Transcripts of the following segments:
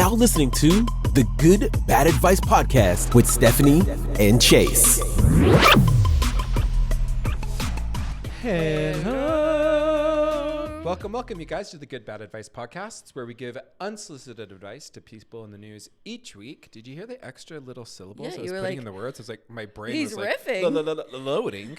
now listening to the Good Bad Advice Podcast with Stephanie and Chase. Hello. Welcome, you guys, to the Good Bad Advice Podcast. It's where we give unsolicited advice to people in the news each week. Did you hear the extra little syllables I was putting in the words? I was like, my brain was like loading.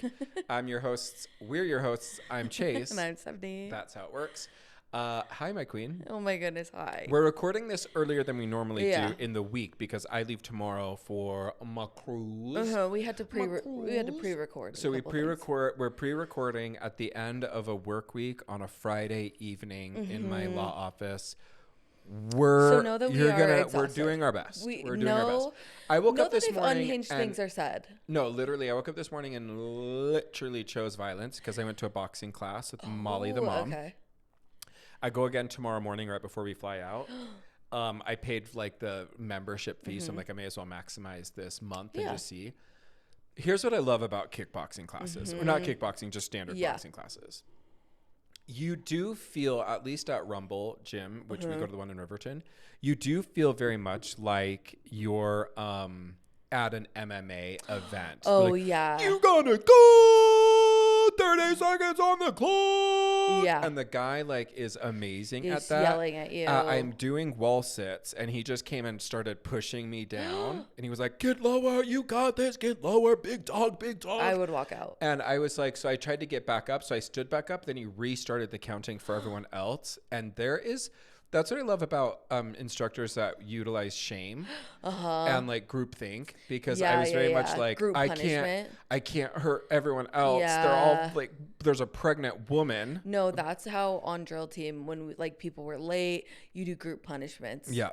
We're your hosts. I'm Chase. And I'm Stephanie. That's how it works. Hi, my queen. Oh my goodness, hi. We're recording this earlier than we normally do in the week because I leave tomorrow for my cruise. We had to pre-record. So we're pre-recording at the end of a work week on a Friday evening in my law office. We're doing our best. We're doing our best. I woke up this morning unhinged things are said. No, literally, I woke up this morning and literally chose violence because I went to a boxing class with Molly the mom. Okay. I go again tomorrow morning right before we fly out. I paid like the membership fee, so I'm like, I may as well maximize this month and just see. Here's what I love about kickboxing classes, or not kickboxing, just standard boxing classes. You do feel, at least at Rumble Gym, which we go to the one in Riverton, you do feel very much like you're at an MMA event. Oh, like, yeah. You gotta go 30 seconds on the clock. Yeah. And the guy like is amazing He's at that. Yelling at you. I'm doing wall sits and he just came and started pushing me down. And he was like, get lower. You got this. Get lower. Big dog, big dog. I would walk out. And I was like, so I tried to get back up. So I stood back up. Then he restarted the counting for everyone else. And that's what I love about instructors that utilize shame and like groupthink, because I was very much like, group I punishment. can't hurt everyone else. Yeah. They're all like, there's a pregnant woman. No, that's how on drill team, when people were late, you do group punishments. Yeah.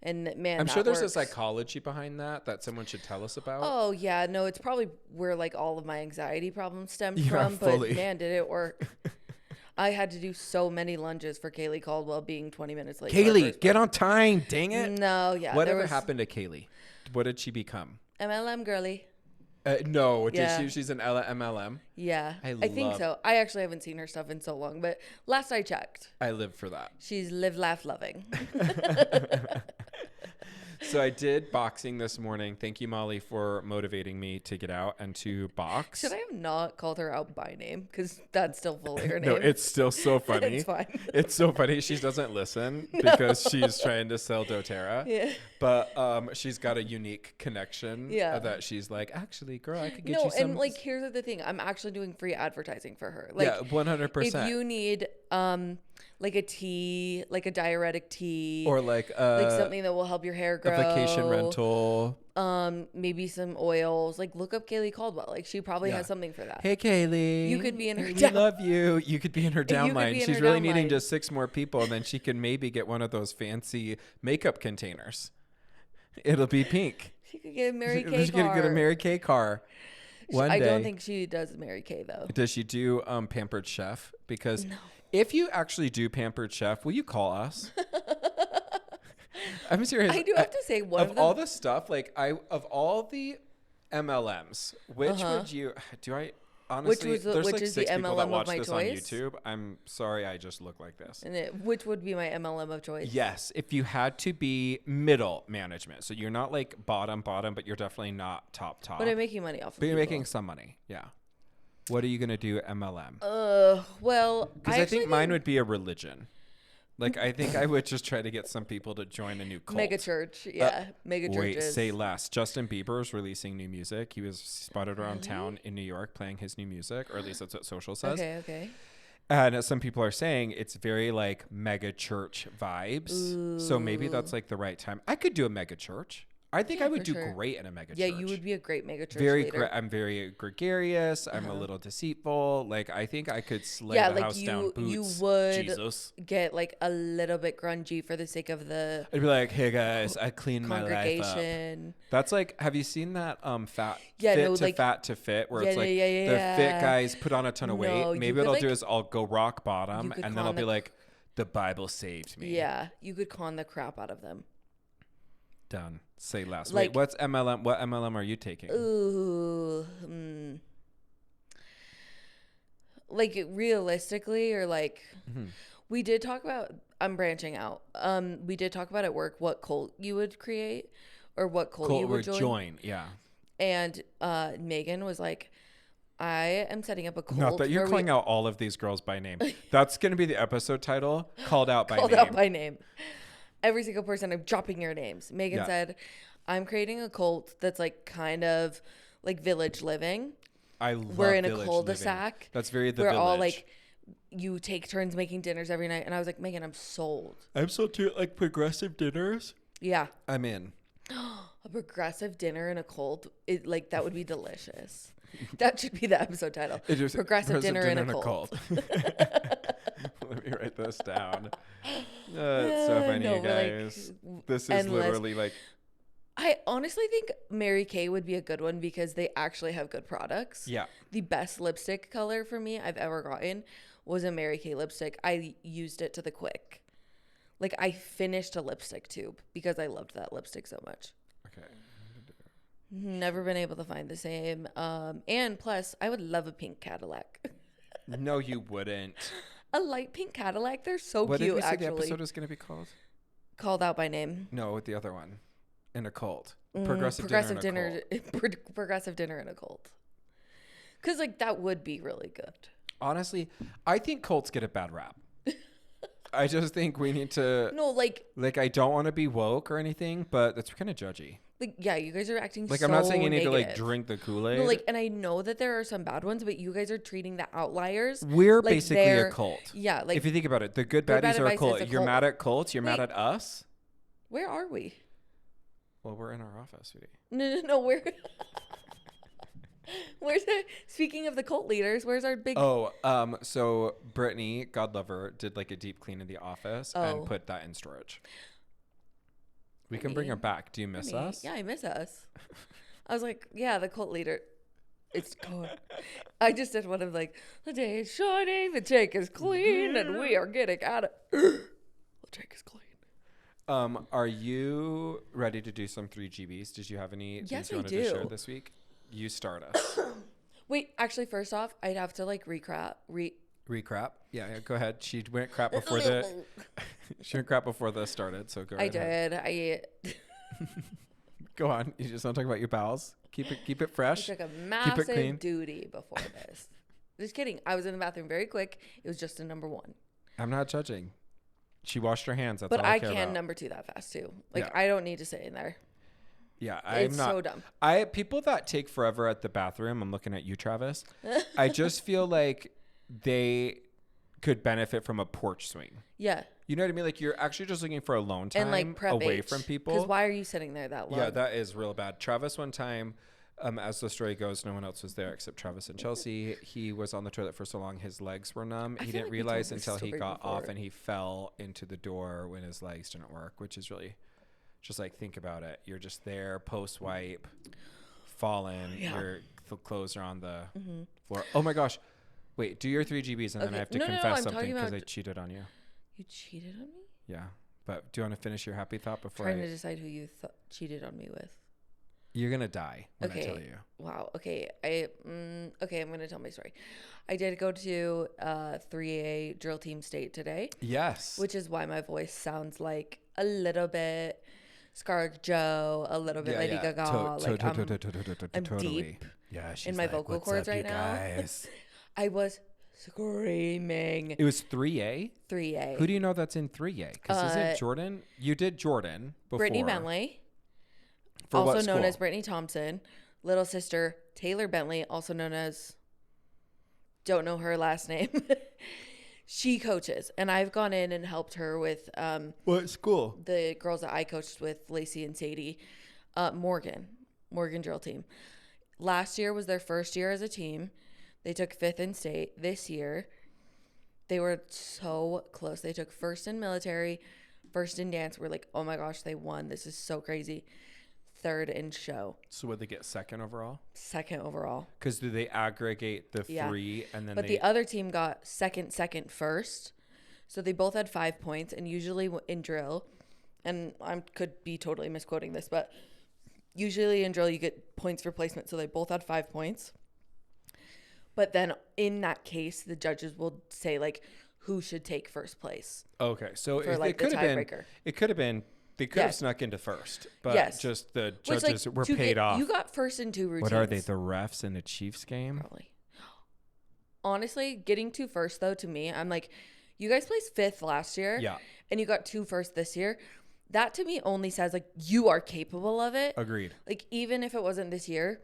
And man, I'm sure there's works. a psychology behind that someone should tell us about. Oh yeah, no, it's probably where like all of my anxiety problems stemmed from. Fully. But man, did it work. I had to do so many lunges for Kaylee Caldwell being 20 minutes late. Kaylee, get on time. Dang it. No, yeah. Whatever happened to Kaylee? What did she become? MLM girly. No. Yeah. She's an MLM? Yeah. I think so. I actually haven't seen her stuff in so long, but last I checked. I live for that. She's live, laugh, loving. So I did boxing this morning. Thank you, Molly, for motivating me to get out and to box. Should I have not called her out by name? Because that's still fully her name. No, it's still so funny. It's fine. It's so funny. She doesn't listen because she's trying to sell doTERRA. Yeah. But she's got a unique connection that she's like, actually, girl, I could get you some. And like, here's the thing. I'm actually doing free advertising for her. Like, yeah, 100%. If you need like a tea, like a diuretic tea, or like something that will help your hair grow, a vacation rental, maybe some oils, like look up Kaylee Caldwell. Like she probably has something for that. Hey Kaylee, you could be in her we love you. You could be in her downline. She's really needing just 6 more people, and then she can maybe get one of those fancy makeup containers. It'll be pink. She could get a Mary Kay car. She could get a Mary Kay car. I don't think she does Mary Kay though. Does she do Pampered Chef? Because if you actually do Pampered Chef, will you call us? I'm serious. I do have to say, one of all the stuff, like of all the MLMs, which would you do? I honestly, there's like 6 people that watch this on YouTube. I'm sorry, I just look like this. And which would be my MLM of choice? Yes, if you had to be middle management, so you're not like bottom, but you're definitely not top. But I'm making money off of it. But you're making some money, yeah. What are you gonna do, MLM? Well, because I think mine would be a religion. Like, I think I would just try to get some people to join a new cult. Mega church, yeah. Mega churches. Wait, say less. Justin Bieber is releasing new music. He was spotted around town in New York playing his new music, or at least that's what Social says. Okay. And some people are saying it's very like mega church vibes. Ooh. So maybe that's like the right time. I could do a mega church. I think I would do great in a mega church. Yeah, you would be a great mega church leader. I'm very gregarious. I'm a little deceitful. Like, I think I could slay the house down boots. You would Jesus. Get like a little bit grungy for the sake of the I'd be like, hey guys, I cleaned my life up. That's like, have you seen that Fat to Fit, where it's like the fit guys put on a ton of weight. Maybe what I'll do is I'll go rock bottom and then I'll be like, the Bible saved me. Yeah, you could con the crap out of them. Done. Say less. Wait, what's MLM? What MLM are you taking? Ooh. Like realistically, or like we did talk about I'm branching out. We did talk about at work what cult you would create or what cult you would join. Yeah. And Megan was like, I am setting up a cult. Not that you're calling out all of these girls by name. That's going to be the episode title, Called Out by Name. Called Out by Name. Every single person, I'm dropping your names. Megan said, I'm creating a cult that's like kind of like village living. I love We're in a village cul-de-sac. living. That's very the We're village. all like, you take turns making dinners every night. And I was like, Megan, I'm sold. I'm sold to like progressive dinners. Yeah. I'm in. A progressive dinner in a cult, that would be delicious. That should be the episode title. Progressive dinner in a cult. Let me write this down. It's so funny, you guys. This is endless. literally like. I honestly think Mary Kay would be a good one because they actually have good products. Yeah. The best lipstick color for me I've ever gotten was a Mary Kay lipstick. I used it to the quick. Like, I finished a lipstick tube because I loved that lipstick so much. Okay. Never been able to find the same. And plus, I would love a pink Cadillac. No, you wouldn't. A light pink Cadillac. They're so What cute, did we say actually. the episode is going to be called? Called Out by Name. No, with the other one. In a cult. Progressive dinner in a cult. Because, like, that would be really good. Honestly, I think cults get a bad rap. I just think we need to... No, like... Like, I don't want to be woke or anything, but that's kind of judgy. Like, yeah, you guys are acting like, so I'm not saying you need negative. to, like, drink the Kool-Aid. No, like, and I know that there are some bad ones, but you guys are treating the outliers. We're like basically a cult. Yeah, like... If you think about it, the good Bad baddies are a Advice cult. is a You're cult. mad at cults. You're mad at us. Where are we? Well, we're in our office, sweetie. No, where... Where's the... Speaking of the cult leaders, where's our big... So Brittany, God love her, did like a deep clean in the office and put that in storage. We can bring her back. Do you miss us? Yeah, I miss us. I was like, yeah, the cult leader. It's gone. I just did one of like, the day is shining, the tank is clean, and we are getting out of... The tank is clean. Are you ready to do some 3GBs? Did you have any things you wanted to share this week? You start us. Wait, actually, first off, I'd have to like recrap. Recrap? Yeah, go ahead. She went crap before the... She went crap before this started, so go ahead. I did. Go on. You just want to talk about your bowels? Keep it fresh. I took a massive duty before this. Just kidding. I was in the bathroom very quick. It was just a number one. I'm not judging. She washed her hands. That's but all I I care can about. number two that fast too. Like I don't need to sit in there. Yeah, It's so dumb. People that take forever at the bathroom, I'm looking at you, Travis. I just feel like they could benefit from a porch swing. Yeah. You know what I mean? Like you're actually just looking for alone time and like prep away from people. Because why are you sitting there that long? Yeah, that is real bad. Travis one time, as the story goes, no one else was there except Travis and Chelsea. He was on the toilet for so long his legs were numb. He didn't realize until he got off and he fell into the door when his legs didn't work, which is really just like, think about it. You're just there post wipe, fallen. Your clothes are on the floor. Oh my gosh. Wait, do your 3GBs and then I have to confess something because I cheated on you. You cheated on me? Yeah. But do you want to finish your happy thought before trying to decide who you cheated on me with? You're going to die when I tell you. Wow. Okay. I'm going to tell my story. I did go to 3A drill team state today. Yes. Which is why my voice sounds like a little bit ScarJo, a little bit Lady Gaga. I'm deep in my vocal cords right now. I was screaming. It was 3A? 3A. Who do you know that's in 3A? Because isn't Jordan? You did Jordan before. Brittany Bentley. For also what known school? as Brittany Thompson. Little sister Taylor Bentley, also known as, don't know her last name. She coaches, and I've gone in and helped her with what school? The girls that I coached with, Lacey and Sadie. Morgan drill team. Last year was their first year as a team. They took 5th in state. This year, they were so close. They took 1st in military, 1st in dance. We're like, oh my gosh, they won. This is so crazy. 3rd in show. So would they get 2nd overall? 2nd overall. Because do they aggregate the 3 and then? But the other team got second, 1st. So they both had 5 points. And usually in drill, and I could be totally misquoting this, but usually in drill you get points for placement. So they both had 5 points. But then in that case, the judges will say like, who should take first place. Okay, so For, like, it could the have been. tiebreaker. It could have been. They could have Yes. snuck into first, but Yes. just the Which, judges like, were to paid get- off. You got first in 2 routines. What are they? The refs in a Chiefs game? Probably. Honestly, getting 2 first, though, to me, I'm like, you guys placed 5th last year. Yeah. And you got 2 first this year. That, to me, only says, like, you are capable of it. Agreed. Like, even if it wasn't this year.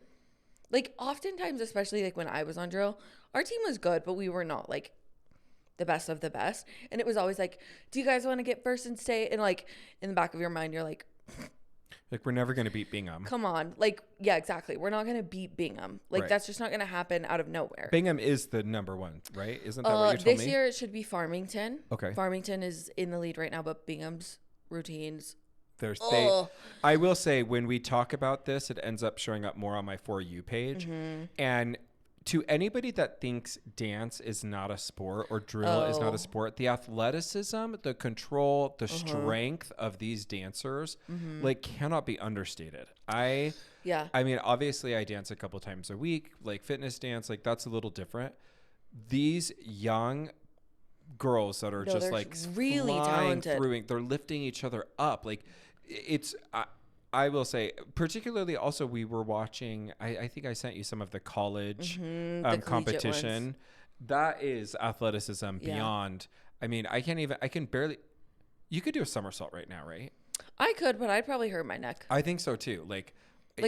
Like, oftentimes, especially, like, when I was on drill, our team was good, but we were not, like, the best of the best. And it was always like, do you guys want to get first in state? And, like, in the back of your mind, you're like, Like, we're never going to beat Bingham. come on. Like, yeah, exactly. We're not going to beat Bingham. Like, Right. that's just not going to happen out of nowhere. Bingham is the number one, right? Isn't that what you told This me? year, it should be Farmington. Okay. Farmington is in the lead right now, but Bingham's routines. They, I will say, when we talk about this, it ends up showing up more on my For You page. Mm-hmm. And to anybody that thinks dance is not a sport or drill is not a sport, the athleticism, the control, the strength of these dancers, like, cannot be understated. I mean, obviously I dance a couple times a week, like fitness dance, like that's a little different. These young girls that are just like really flying talented. through, they're lifting each other up. Like, it's, I will say, particularly also, we were watching, I think I sent you some of the college collegiate competition. ones. That is athleticism beyond. I mean, I can barely, you could do a somersault right now, right? I could, but I'd probably hurt my neck. I think so too. Like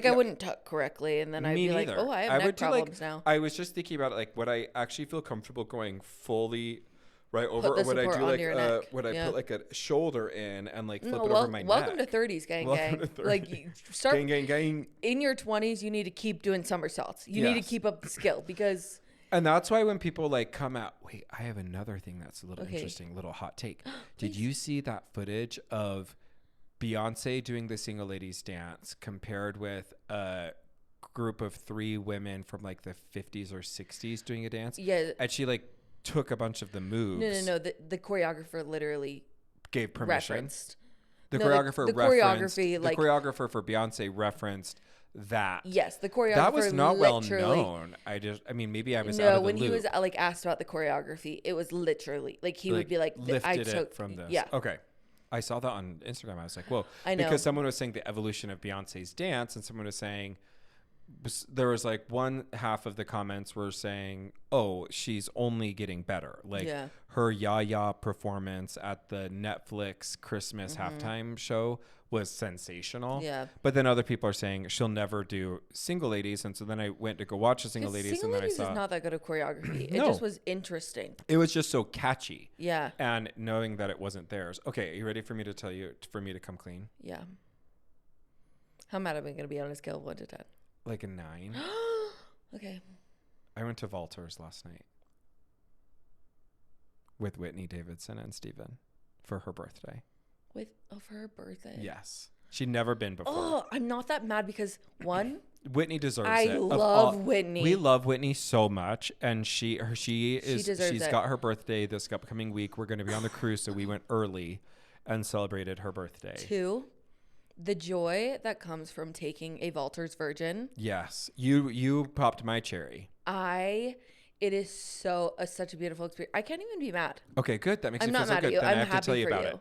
I wouldn't tuck correctly, and then I'd be like, neither. oh, I have neck problems now. I was just thinking about it, like, would I actually feel comfortable going fully right over, the or would I support do on like your neck. would I put like a shoulder in and like flip No, it over my welcome neck? to 30s, gang, Welcome gang. to Like, 30s. you start Gang. in your 20s. You need to keep doing somersaults. You need to Yes. keep up the skill because And that's why when people like come out, wait, I have another thing that's a little Okay. interesting, little hot take. Did you see that footage of Beyonce doing the single ladies dance compared with a group of 3 women from like the 50s or 60s doing a dance? Yeah. And she like took a bunch of the moves. No. The choreographer literally Gave permission. referenced. The No, choreographer the referenced. choreography, The like- choreographer for Beyonce referenced that. Yes, the choreographer. That was not well literally- known. I mean, maybe I was out No, of the when loop. he was like asked about the choreography, it was literally like he would be like, lifted "I took it from this. Yeah. Okay. I saw that on Instagram. I was like, whoa. I know. Because someone was saying the evolution of Beyonce's dance, and someone was saying, there was like one half of the comments were saying, oh, she's only getting better. Like Yeah. her Ya performance at the Netflix Christmas halftime show was sensational. Mm-hmm. Yeah. But then other people are saying she'll never do Single Ladies. And so then I went to go watch the Single Ladies, Single and then Ladies I saw is not that good of choreography. It No. just was interesting. it was just so catchy. Yeah. And knowing that it wasn't theirs. Okay, are you ready for me to tell you, for me to come clean? Yeah. How mad am I going to be on a scale of 1 to 10? Like a 9. Okay. I went to Valters last night with Whitney Davidson and Steven for her birthday. For her birthday. Yes. She'd never been before. Oh, I'm not that mad because one, Whitney deserves I it. love Whitney. We love Whitney so much, and she's deserves it. got her birthday this upcoming week. We're going to be on the cruise, so we went early and celebrated her birthday. 2, the joy that comes from taking a Valters Virgin. Yes, you popped my cherry. It is such a beautiful experience. I can't even be mad. Okay, good. That makes I'm me feel not so mad good. at you. Then I I'm have to happy tell you for about you. it.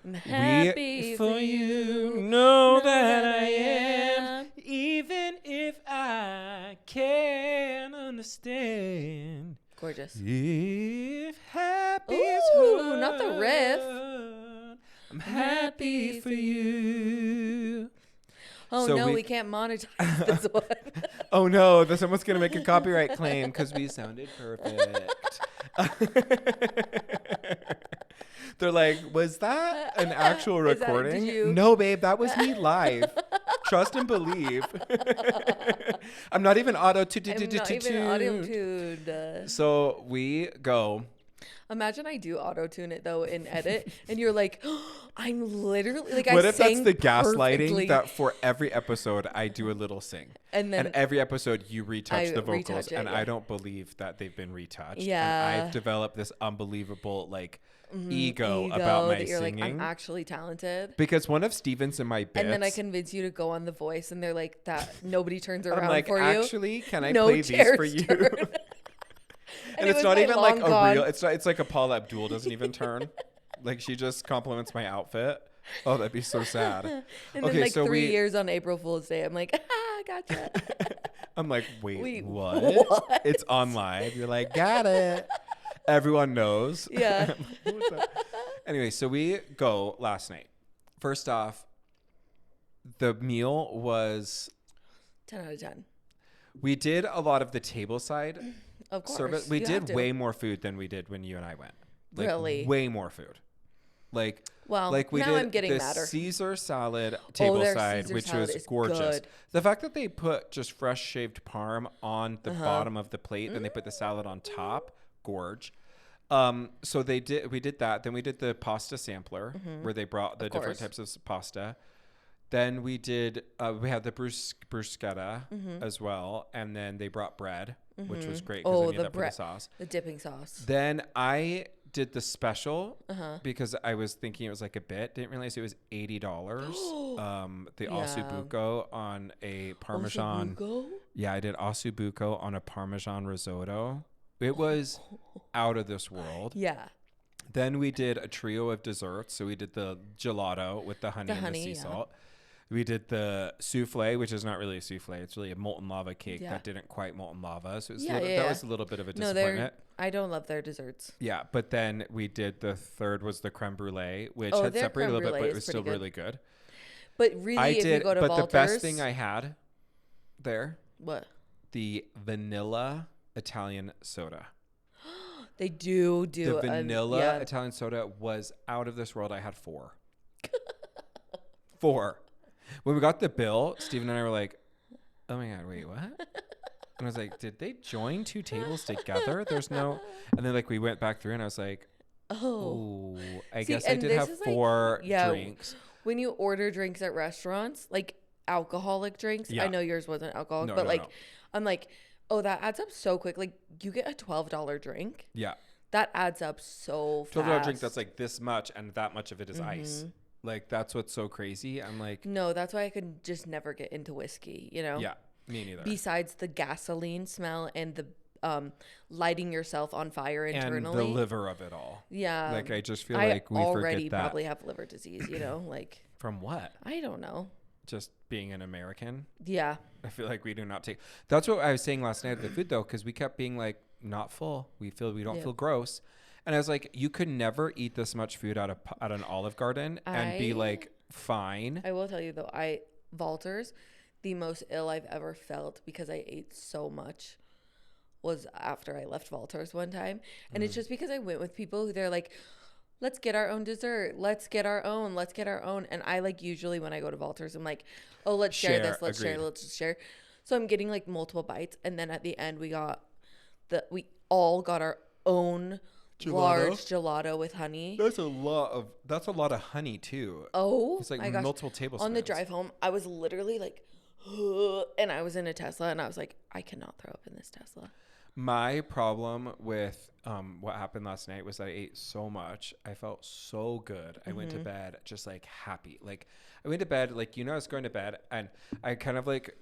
I'm happy for you. Know that I am, even if I can't understand. Gorgeous. If happy is Ooh, not the riff. hard, I'm happy for you. Oh So no, we- we can't monetize this one. Oh no, someone's gonna make a copyright claim because we sounded perfect. They're like, was that an actual Is that- did recording? you- No, babe, that was me live. Trust and believe. I'm not even I'm not even auto-tuned. So we go. Imagine I do auto-tune it though in edit, and you're like, oh, I'm literally like. What I if that's sang the gaslighting perfectly. that for every episode I do a little sing, And then every episode you retouch I the vocals, retouch it, and yeah. I don't believe that they've been retouched. Yeah. And I've developed this unbelievable ego about my that you're singing. like, I'm actually talented. Because one of Steven's in my bits, And then I convince you to go on The Voice, and they're like, that nobody turns around I'm like, for you. actually, can I No play these chairs for you? turn. And it's not even like a real, it's like a Paula Abdul doesn't even turn. Like she just compliments my outfit. Oh, that'd be so sad. And then like so 3 years on April Fool's Day, I'm like, gotcha. I'm like, wait, what? It's on live. You're like, got it. Everyone knows. Yeah. Anyway, so we go last night. First off, the meal was 10 out of 10. We did a lot of the table side service. We did way more food than we did when you and I went. Like, really? Way more food. Like, well, like we now did I'm getting the madder. Caesar salad table side, Caesar which salad was gorgeous. Good. The fact that they put just fresh shaved parm on the bottom of the plate, then they put the salad on top, gorge. So we did that. Then we did the pasta sampler where they brought the different types of pasta. Then we did, we had the bruschetta as well. And then they brought bread, which was great because I need that for the sauce. The dipping sauce. Then I did the special because I was thinking it was like a bit. Didn't realize it was $80. The ossobuco on a Parmesan. Ossobuco? Yeah, I did ossobuco on a Parmesan risotto. It was out of this world. Yeah. Then we did a trio of desserts. So we did the gelato with the honey and the sea salt. We did the souffle, which is not really a souffle. It's really a molten lava cake that didn't quite molten lava. So it was that was a little bit of a disappointment. I don't love their desserts. Yeah, but then we did the third was the creme brulee, which had separated a little bit, but it was still really good. But really, if you go to Valters. But the best thing I had there. What? The vanilla Italian soda. They do. The vanilla Italian soda was out of this world. I had 4. 4. When we got the bill, Steven and I were like, oh my God, wait, what? And I was like, did they join 2 tables together? There's no. And then like we went back through and I was like, oh, I guess I did have 4 drinks. When you order drinks at restaurants, like alcoholic drinks, I know yours wasn't alcoholic, but I'm like, oh, that adds up so quick. Like you get a $12 drink. Yeah. That adds up so fast. $12 drink that's like this much and that much of it is ice. Like, that's what's so crazy. I'm like... No, that's why I could just never get into whiskey, you know? Yeah, me neither. Besides the gasoline smell and the lighting yourself on fire internally. And the liver of it all. Yeah. Like, I just feel like we forget that. I already probably have liver disease, you know? Like... From what? I don't know. Just being an American? Yeah. I feel like we do not take... That's what I was saying last night at the food, though, because we kept being like, not full. We don't feel gross. And I was like, you could never eat this much food at an Olive Garden and be like, fine. I will tell you though, Valters, the most ill I've ever felt because I ate so much was after I left Valters one time. And it's just because I went with people who they're like, let's get our own dessert. Let's get our own. And I like usually when I go to Valters, I'm like, oh, let's share this. Let's share. So I'm getting like multiple bites. And then at the end we all got our own large gelato with honey. That's a lot of honey too. Oh, it's like multiple tablespoons. On the drive home, I was literally like, and I was in a Tesla, and I was like, I cannot throw up in this Tesla. My problem with what happened last night was that I ate so much. I felt so good. I went to bed just like happy. Like I went to bed like I was going to bed, and I kind of like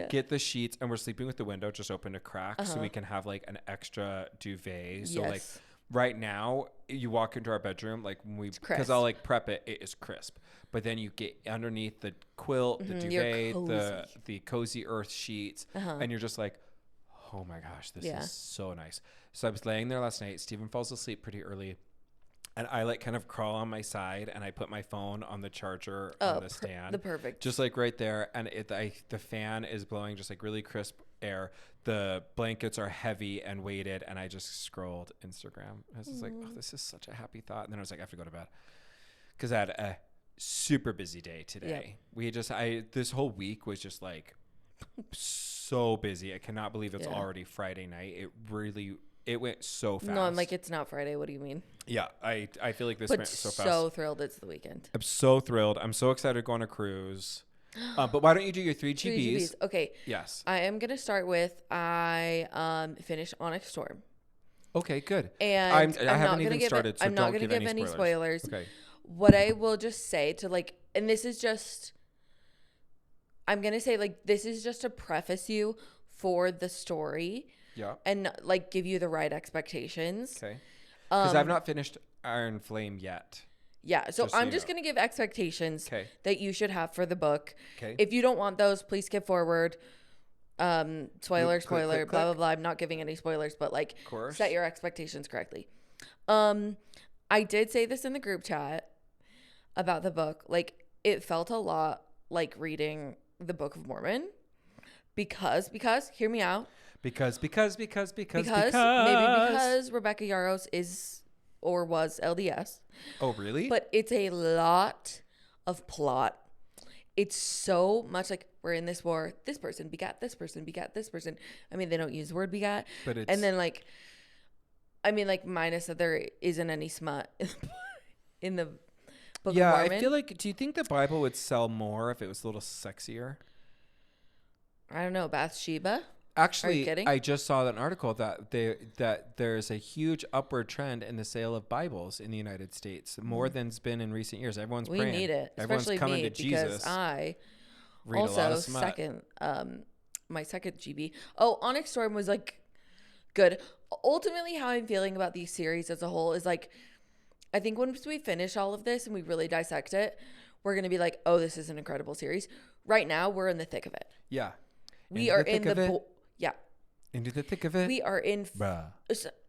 get the sheets, and we're sleeping with the window just open a crack so we can have like an extra duvet. So like. Right now, you walk into our bedroom, like because I'll like prep it, it is crisp. But then you get underneath the quilt, the duvet, the cozy earth sheets, and you're just like, oh my gosh, this is so nice. So I was laying there last night. Steven falls asleep pretty early, and I like kind of crawl on my side, and I put my phone on the charger on the stand, the perfect, just like right there, and the fan is blowing just like really crisp air. The blankets are heavy and weighted, and I just scrolled Instagram. I was just like, oh, this is such a happy thought. And then I was like, I have to go to bed because I had a super busy day today. This whole week was just like so busy. I cannot believe it's already Friday night. It went so fast. No, I'm like, it's not Friday. What do you mean? Yeah, I feel like this went so fast. So thrilled it's the weekend. I'm so thrilled. I'm so excited to go on a cruise. But why don't you do your 3 GBs? Okay. Yes. I am going to start with I finished Onyx Storm. Okay, good. And I haven't even started, so don't give any spoilers. Okay. What I will just say to like, and this is just, I'm going to say like, this is just to preface you for the story. Yeah. And like give you the right expectations. Okay. Because I've not finished Iron Flame yet. Yeah. So I'm just going to give expectations that you should have for the book. Okay. If you don't want those, please skip forward. Spoiler, blah, blah, blah. I'm not giving any spoilers, but like set your expectations correctly. I did say this in the group chat about the book. Like, it felt a lot like reading the Book of Mormon because hear me out. Because maybe because Rebecca Yarros is or was LDS. Oh, really? But it's a lot of plot. It's so much like we're in this war. This person begat this person begat this person. I mean, they don't use the word begat. But it's... And then like, I mean, like minus that there isn't any smut in the Book of Mormon. Yeah, I feel like, do you think the Bible would sell more if it was a little sexier? I don't know. Bathsheba? Actually, I just saw an article that there's a huge upward trend in the sale of Bibles in the United States, more than's been in recent years. Everyone's praying. We need it, Everyone's especially coming me, to Jesus. because I read also a lot of smut. my second GB. Oh, Onyx Storm was like good. Ultimately, how I'm feeling about these series as a whole is like, I think once we finish all of this and we really dissect it, we're gonna be like, oh, this is an incredible series. Right now, we're in the thick of it. Yeah. We are in the into the thick of it. We are in,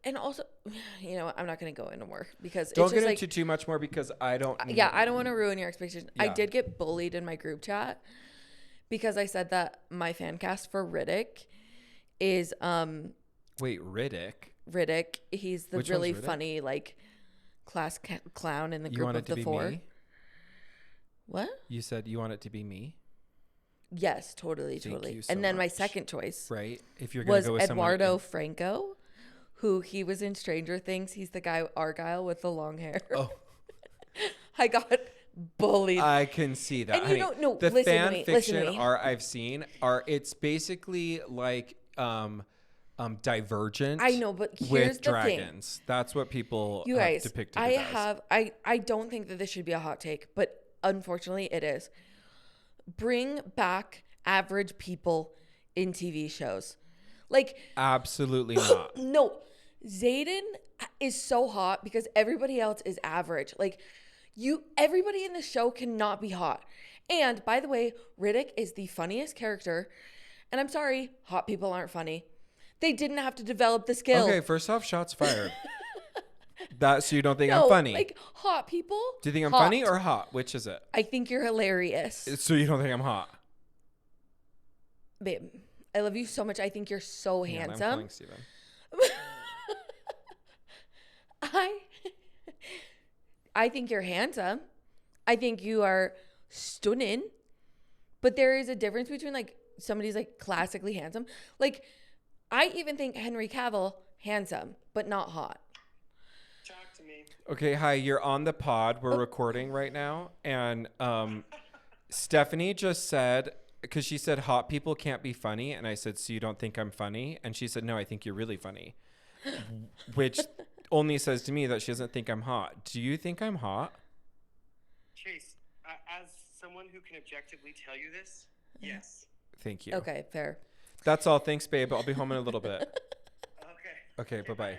and also, you know, I'm not going to go into more because don't it's get just into too much more because I don't. I don't want to ruin your expectations. Yeah. I did get bullied in my group chat because I said that my fan cast for Riddick is Wait, Riddick. Riddick. He's the really funny like class clown in the group of the four. Me? What? You said you want it to be me? Yes, totally. And then my second choice, right? If you're gonna go with Eduardo Franco, who he was in Stranger Things. He's the guy Argyle with the long hair. Oh, I got bullied. I can see that. And you don't know. The fan fiction I've seen it's basically like Divergent. I know, but here's with the dragons. thing. That's what people you guys, have depicted it as. I don't think that this should be a hot take, but unfortunately, it is. Bring back average people in TV shows. Like, absolutely not. No, Xaden is so hot because everybody else is average. Like, everybody in the show cannot be hot. And by the way, Riddick is the funniest character. And I'm sorry, hot people aren't funny. They didn't have to develop the skill. Okay, first off, shots fired. So you don't think I'm funny? Like hot people. Do you think I'm funny or hot? Which is it? I think you're hilarious. So you don't think I'm hot? Babe, I love you so much. I think you're so handsome. I'm calling Steven. I think you're handsome. I think you are stunning. But there is a difference between like somebody's like classically handsome. Like I even think Henry Cavill handsome, but not hot. Talk to me. Okay, hi, you're on the pod. We're recording right now. And Stephanie just said, because she said hot people can't be funny. And I said, so you don't think I'm funny? And she said, no, I think you're really funny. Which only says to me that she doesn't think I'm hot. Do you think I'm hot? Chase, as someone who can objectively tell you this, yes. Thank you. Okay, fair. That's all. Thanks, babe. I'll be home in a little bit. Okay, bye-bye.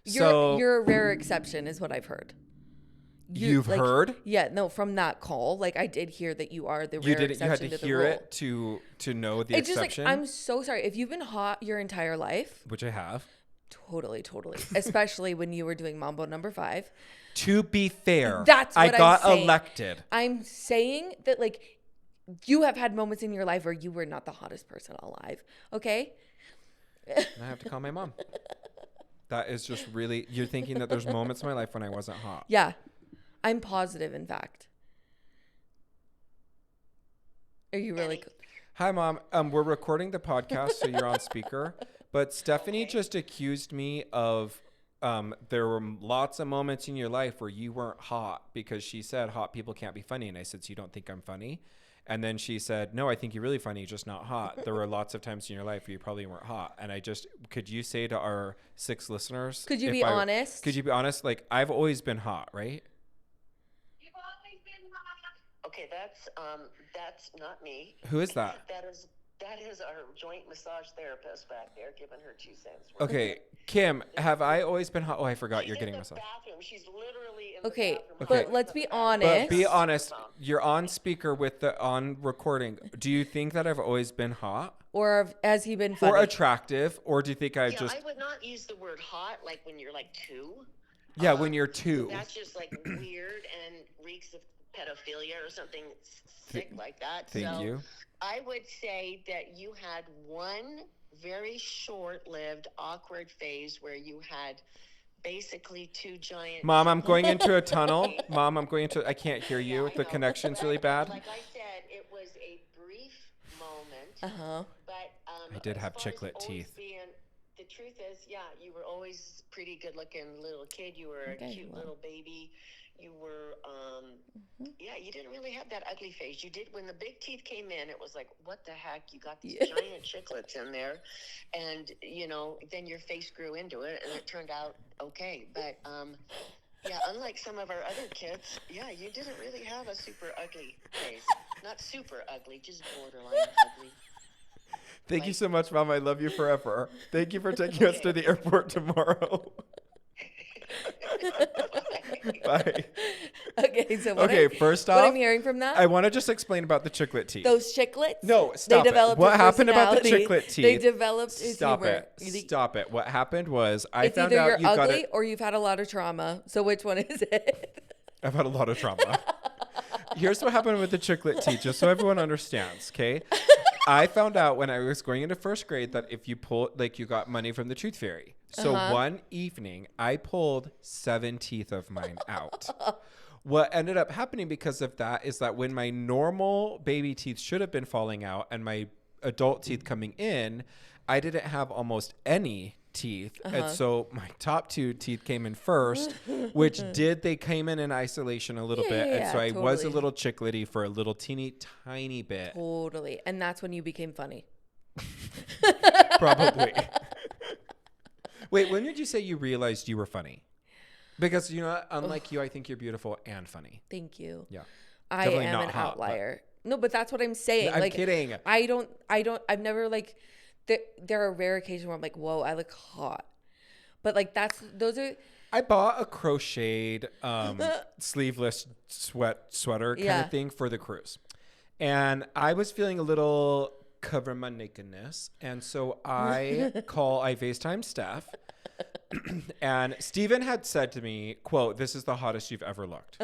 You're a rare exception is what I've heard. You've heard? Yeah, no, from that call. Like I did hear that you are the rare exception to the rule. You had to hear it to know the exception? Like, I'm so sorry. If you've been hot your entire life. Which I have. Totally. Especially when you were doing Mambo number 5. To be fair, that's what I got I'm saying. elected. I'm saying that like you have had moments in your life where you were not the hottest person alive. Okay? And I have to call my mom. That is just really, you're thinking that there's moments in my life when I wasn't hot. Yeah. I'm positive, in fact. Are you really? Hi, Mom. We're recording the podcast, so you're on speaker. But Stephanie just accused me of there were lots of moments in your life where you weren't hot because she said hot people can't be funny. And I said, so you don't think I'm funny? And then she said, no, I think you're really funny, just not hot. There were lots of times in your life where you probably weren't hot. And could you say to our 6 listeners? Could you be honest? Could you be honest? Like, I've always been hot, right? You've always been hot. Okay, that's not me. Who is that? That is That is our joint massage therapist back there giving her 2 cents. Okay, Kim, have I always been hot? Oh, I forgot She's you're in getting the massage. bathroom. She's literally in the Okay, bathroom. but let's be honest. But be honest, you're on speaker with the on recording. Do you think that I've always been hot? Or has he been funny? Or attractive? Or do you think I've Yeah, just... I would not use the word hot like when you're like 2. Yeah, when you're 2. That's just like weird and reeks of pedophilia or something sick like that. Thank you. I would say that you had one very short-lived, awkward phase where you had basically 2 giant... Mom, I'm going into a tunnel. Mom, I'm going into... I can't hear you. Yeah, I The know. connection's really bad. Like I said, it was a brief moment. Uh-huh. But I did as have far as chiclet always teeth. the truth is, yeah, you were always pretty good-looking little kid. You were a cute little baby. You were, yeah, you didn't really have that ugly face. You did, when the big teeth came in, it was like, what the heck? You got these giant chiclets in there. And, you know, then your face grew into it, and it turned out okay. But, yeah, unlike some of our other kids, yeah, you didn't really have a super ugly face. Not super ugly, just borderline ugly. Thank you so much, Mom. I love you forever. Thank you for taking us to the airport tomorrow. Bye. Okay, so first off, what I'm hearing from that, I want to just explain about the chiclet teeth. those chiclets. No, stop they it. developed What his happened about the personality. chiclet teeth? They developed his Stop humor. it. Stop it. What happened was I It's found either out you're you got ugly it. or you've had a lot of trauma. So which one is it? I've had a lot of trauma. Here's what happened with the chiclet teeth, just so everyone understands, okay? I found out when I was going into first grade that if you pull, like, you got money from the tooth fairy. So one evening, I pulled 7 teeth of mine out. What ended up happening because of that is that when my normal baby teeth should have been falling out and my adult teeth coming in, I didn't have almost any teeth. And so my top 2 teeth came in first, which they came in isolation a little bit. And so I was a little chiclety for a little teeny tiny bit. Totally. And that's when you became funny. Probably. Wait, when did you say you realized you were funny? Because, you know, unlike you, I think you're beautiful and funny. Thank you. Yeah. I Definitely am not an hot, outlier. No, but that's what I'm saying. I'm like, kidding. I've never like, there are rare occasions where I'm like, whoa, I look hot. But like, those are. I bought a crocheted sleeveless sweater kind of thing for the cruise. And I was feeling a little cover my nakedness. And so I FaceTime Steph. And Steven had said to me, quote, "This is the hottest you've ever looked."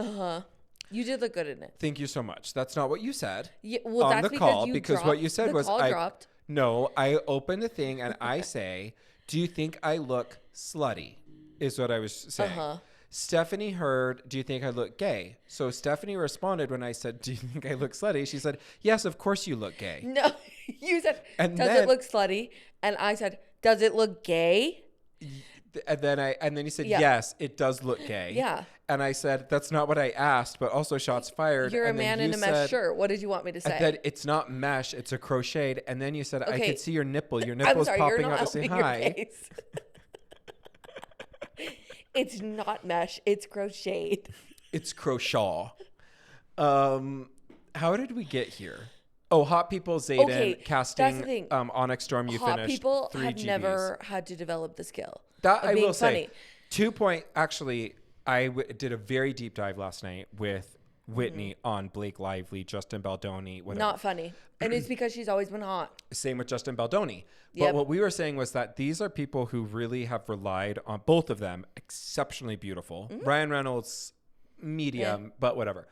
You did look good in it. Thank you so much. That's not what you said well, on that's the call, because what you said was dropped. No, I opened the thing and I say, "Do you think I look slutty?" is what I was saying. Stephanie heard, "Do you think I look gay?" So Stephanie responded when I said, "Do you think I look slutty?" She said, "Yes, of course you look gay." No, you said, And "Does it look slutty?" And I said, "Does it look gay?" And then you said, "Yes, it does look gay." Yeah. And I said, "That's not what I asked," but also shots fired. You're and a man in a mesh shirt. What did you want me to say? I said, "It's not mesh, it's a crocheted." And then you said, "I could see your nipple. Your nipple's I'm sorry, popping you're not out to say helping your hi." case. It's not mesh. It's crocheted. It's crochet. How did we get here? Oh, Hot People, Zayden, Okay, casting that's the thing. Onyx Storm, you Hot finished people 3 have GBs. never had to develop the skill. That of I being will funny. say. 2 point, actually, I did a very deep dive last night with Whitney on Blake Lively, Justin Baldoni, whatever. Not funny. And it's because she's always been hot. Same with Justin Baldoni. But Yep. what we were saying was that these are people who really have relied on, both of them, exceptionally beautiful. Ryan Reynolds, medium, but whatever.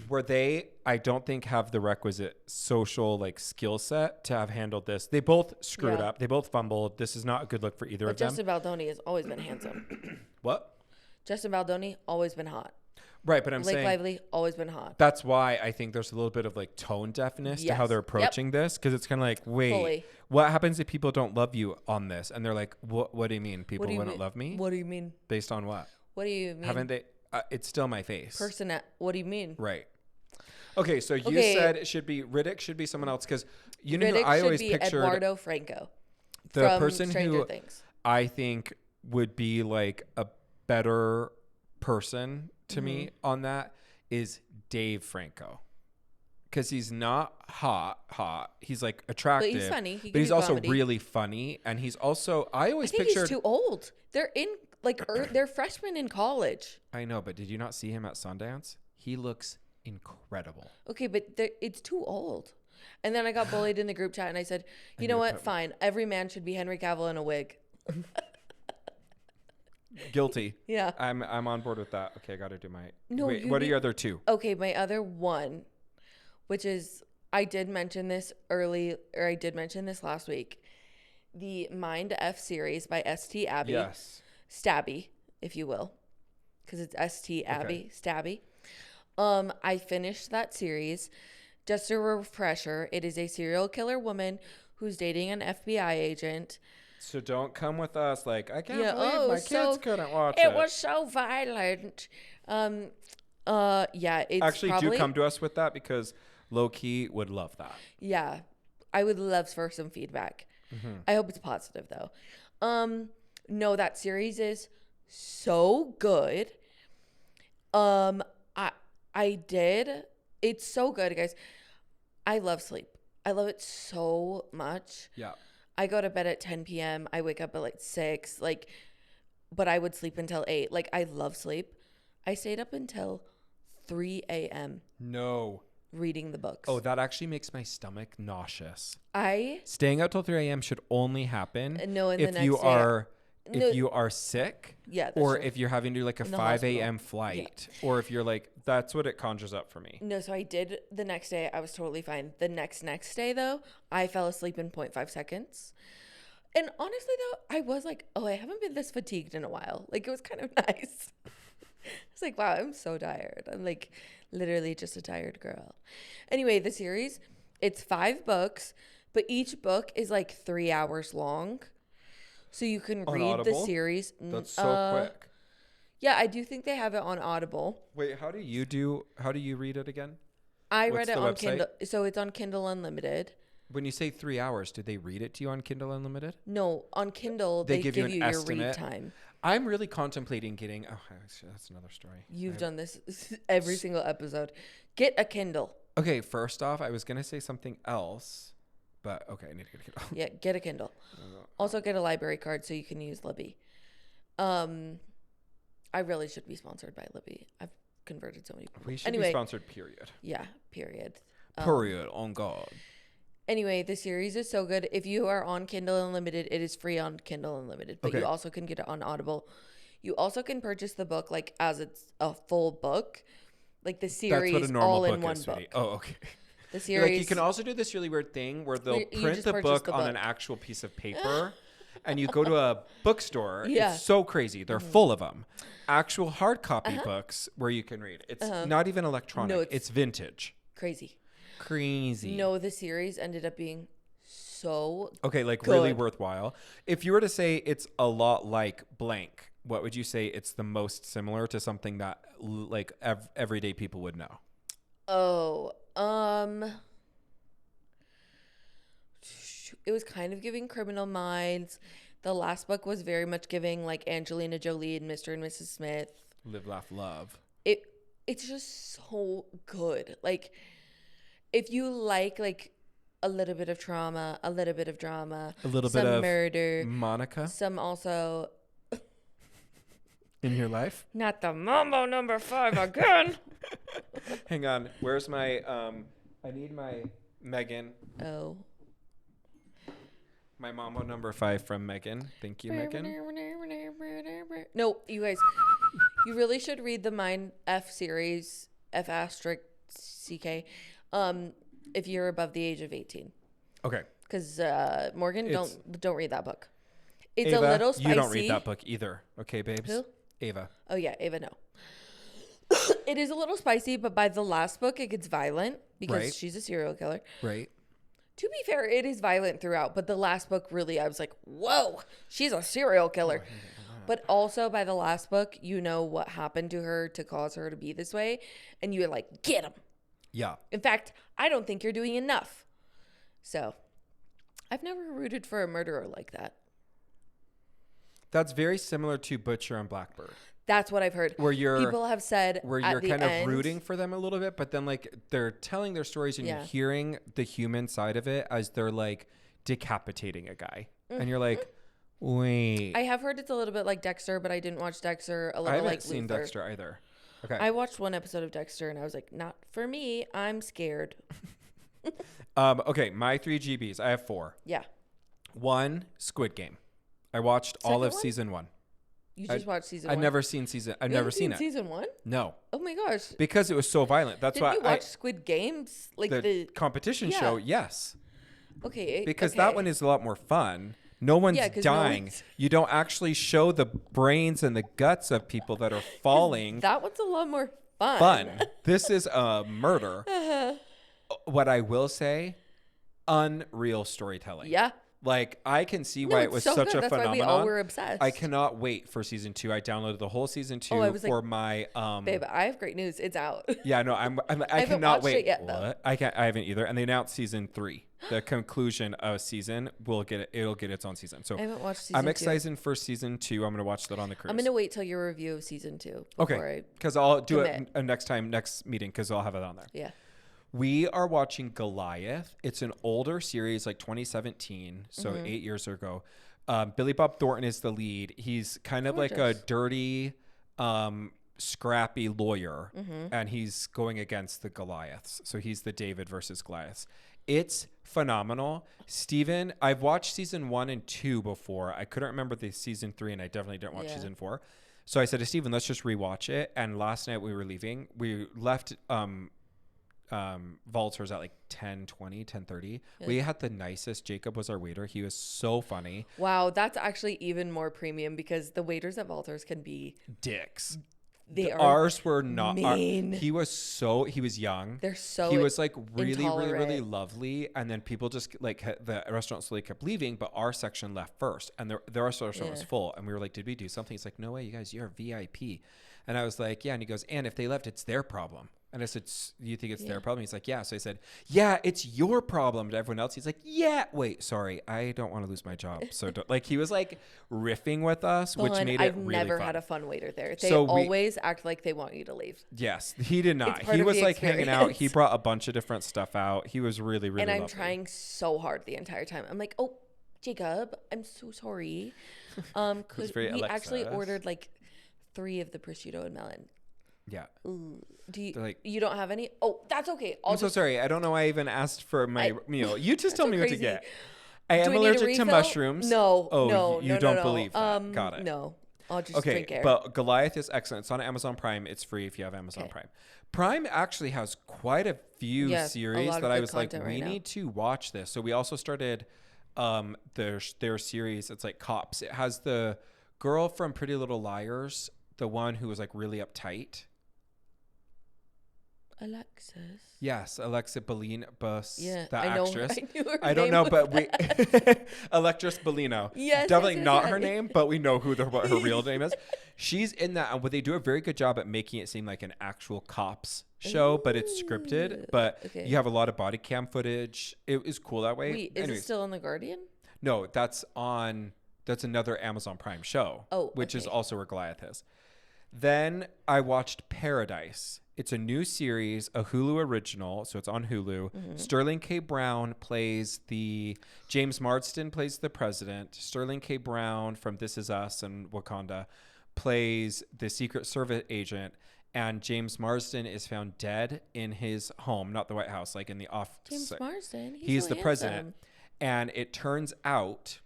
Where I don't think have the requisite social like skill set to have handled this. They both screwed up. They both fumbled. This is not a good look for either But of them. Justin Baldoni has always been handsome. What? Justin Baldoni, always been hot. Right, but I'm Blake saying Lively, always been hot. that's why I think there's a little bit of like tone deafness to how Yes. they're approaching this, because it's kind of like, wait, Fully. what happens if people don't love you on this? And they're like, what do you mean? People What do you wouldn't mean? love me? What do you mean? Based on what? What do you mean? Haven't they? It's still my face. What do you mean? Right. Okay, so you said it should be Riddick, should be someone else, because you know who Riddick I should always be pictured Eduardo Franco the from person Stranger who Things. I think would be like a better person to me on that is Dave Franco. because he's not hot. He's like attractive. But he's funny. He but can he's do also comedy. really funny. And he's also, I always I think pictured. he's too old. They're in like they're freshmen in college. I know, but did you not see him at Sundance? He looks incredible. Okay, but it's too old. And then I got bullied in the group chat, and I said, "You know what? Fine. Every man should be Henry Cavill in a wig." Guilty. Yeah. I'm on board with that. Okay, I got to do my. No, Wait, you what are need- your other two? Okay, my other one, which is I did mention this last week. The Mindf series by St. Abby. Yes. Stabby, if you will, because it's St. Abby. Stabby. I finished that series. Just a refresher, it is a serial killer woman who's dating an FBI agent. So don't come with us like, I can't Yeah, believe my kids couldn't watch it. It was so violent. Yeah, it's Actually, probably, do come to us with that because low-key would love that. Yeah, I would love for some feedback. Mm-hmm. I hope it's positive though. No, that series is so good. It's so good, guys. I love sleep. I love it so much. Yeah. I go to bed at 10 p.m. I wake up at like 6, but I would sleep until 8. Like, I love sleep. I stayed up until 3 a.m. No. reading the books. Oh, that actually makes my stomach nauseous. I Staying out till 3 a.m. should only happen No, and the if next you day- are No. if you are sick, Yeah, that's or true. if you're having to do like a In the 5 hospital. a.m. flight, or if you're like, that's what it conjures up for me. No, so I did the next day. I was totally fine. The next day, though, I fell asleep in 0.5 seconds. And honestly, though, I was like, oh, I haven't been this fatigued in a while. Like, it was kind of nice. It's like, wow, I'm so tired. I'm like literally just a tired girl. Anyway, the series, it's 5 books, but each book is like 3 hours long. So you can On read Audible? the series. That's so quick. Yeah, I do think they have it on Audible. Wait, how do you read it again? I What's read it the on website? Kindle. So it's on Kindle Unlimited. When you say 3 hours, did they read it to you on Kindle Unlimited? No, on Kindle, They they give give you you an your read estimate? time. I'm really contemplating getting. Oh, that's another story. You've done this every single episode. Get a Kindle. Okay, first off, I was gonna say something else, but okay, I need to get a Kindle. Yeah, get a Kindle. Also, get a library card so you can use Libby. I really should be sponsored by Libby. I've converted so many people. We should be sponsored. Period. Yeah, period. Period. On God. Anyway, the series is so good. If you are on Kindle Unlimited, it is free on Kindle Unlimited, but Okay. you also can get it on Audible. You also can purchase the book like as it's a full book, like the That's series what a normal all book in one is, book. sweetie. Oh, okay. The series. Like you can also do this really weird thing where they'll Where you print just the purchase book the on an book. actual piece of paper, and you go to a bookstore. Yeah. Mm-hmm. It's so crazy. They're full of them. Actual hard copy books where you can read. It's not even electronic. No, it's vintage. Crazy. Crazy. No, the series ended up being so Okay, like really Good. worthwhile. If you were to say it's a lot like blank, what would you say it's the most similar to something that like everyday people would know? Oh, it was kind of giving Criminal Minds. The last book was very much giving like Angelina Jolie and Mr. and Mrs. Smith. Live, laugh, love. It's just so good. Like if you like a little bit of trauma, a little bit of drama, A little some bit of murder, Monica some also in your life. not the Mambo number 5 again. Hang on. Where's my I need my Megan. Oh. My Mambo number 5 from Megan. Thank you, Megan. No, you guys, you really should read the Mindf series, F***CK, if you're above the age of 18. Okay. Because Morgan, don't read that book. It's Ava, a little spicy. you don't read that book either. Okay, babes? Who? Ava. Oh yeah, Ava, no. It is a little spicy, but by the last book, it gets violent because Right. she's a serial killer. Right. To be fair, it is violent throughout, but the last book really, I was like, whoa, she's a serial killer. But also by the last book, you know what happened to her to cause her to be this way. And you're like, get him. Yeah. In fact, I don't think you're doing enough. So I've never rooted for a murderer like that. That's very similar to Butcher and Blackbird. That's what I've heard. Where people have said where at you're the kind end, of rooting for them a little bit, but then like they're telling their stories and you're hearing the human side of it as they're like decapitating a guy, and you're like, wait. I have heard it's a little bit like Dexter, but I didn't watch Dexter. A little I haven't like seen Luther. Dexter either. Okay. I watched one episode of Dexter and I was like, not for me. I'm scared. Okay, my 3 GBs. I have 4. Yeah. 1, Squid Game. I watched all of season 1. You just watched season 1? I've never seen it. Season 1? No. Oh my gosh. Because it was so violent. That's Did why you watch Squid Games? Like the competition show, yes. Okay. Because that one is a lot more fun. No one's dying. You don't actually show the brains and the guts of people that are falling. That one's a lot more fun. This is a murder. What I will say, unreal storytelling. Yeah. Like, I can see why it was so such good. a That's phenomenon. why we all were obsessed. I cannot wait for season 2. I downloaded the whole season 2 for my babe, I have great news. It's out. Yeah, no, I cannot wait. It yet, though. I haven't either. And they announced season 3. The conclusion of season will get it. It'll get its own season. So I haven't watched season 2. I'm excited for season 2. I'm going to watch that on the cruise. I'm going to wait till your review of season 2. Okay. Because I'll do it next meeting because I'll have it on there. Yeah. We are watching Goliath. It's an older series, like 2017, so 8 years ago. Billy Bob Thornton is the lead. He's kind of like a dirty, scrappy lawyer, and he's going against the Goliaths. So he's the David versus Goliaths. It's phenomenal. Steven, I've watched season 1 and 2 before. I couldn't remember the season 3, and I definitely didn't watch season 4. So I said to Steven, let's just rewatch it. And last night we were leaving. We left Valters at like 10:30. We had the nicest. Jacob was our waiter. He was so funny. Wow, that's actually even more premium because the waiters at Valters can be dicks. Ours were not mean. He was young. They're so he was like really intolerant. really lovely, and then people just like the restaurant slowly kept leaving, but our section left first, and the rest of the restaurant was full, and we were like, did we do something? He's like, no way, you guys, you're VIP. And I was like, yeah. And he goes, and if they left, it's their problem. And I said, you think it's their problem? He's like, yeah. So I said, yeah, it's your problem to everyone else. He's like, yeah, wait, sorry, I don't want to lose my job. So like he was like riffing with us, which made it really I've never fun. had a fun waiter there. They always act like they want you to leave. Yes, he did not. He was like hanging out. He brought a bunch of different stuff out. He was really, really lovely. And I'm trying so hard the entire time. I'm like, oh, Jacob, I'm so sorry. We actually ordered like 3 of the prosciutto and melon. Yeah. Ooh. You don't have any? Oh, that's okay. I'm so sorry. I don't know why I even asked for my meal. You just tell me what to get. I Do am we need a allergic to refill? mushrooms. No. Oh, no, you don't believe that. Got it. No. I'll just drink air. But Goliath is excellent. It's on Amazon Prime. It's free if you have Amazon Prime. Prime actually has quite a few series that I was like, we need to watch this. So we also started their series. It's like Cops. It has the girl from Pretty Little Liars, the one who was like really uptight. Alexis. Yes, Alexa Bellino, the actress. I knew her I don't name know, was but we Electress Bellino. Yes, definitely not yes. her name, but we know what her real name is. She's in that, and they do a very good job at making it seem like an actual cops show, but it's scripted. But you have a lot of body cam footage. It is cool that way. Wait, is it still on The Guardian? No, that's another Amazon Prime show. Which is also where Goliath is. Then I watched Paradise. It's a new series, a Hulu original, so it's on Hulu. Sterling K. Brown plays James Marsden plays the president. Sterling K. Brown from This Is Us and Wakanda plays the Secret Service agent. And James Marsden is found dead in his home, not the White House, like in the office. James Marsden? He's the president. And it turns out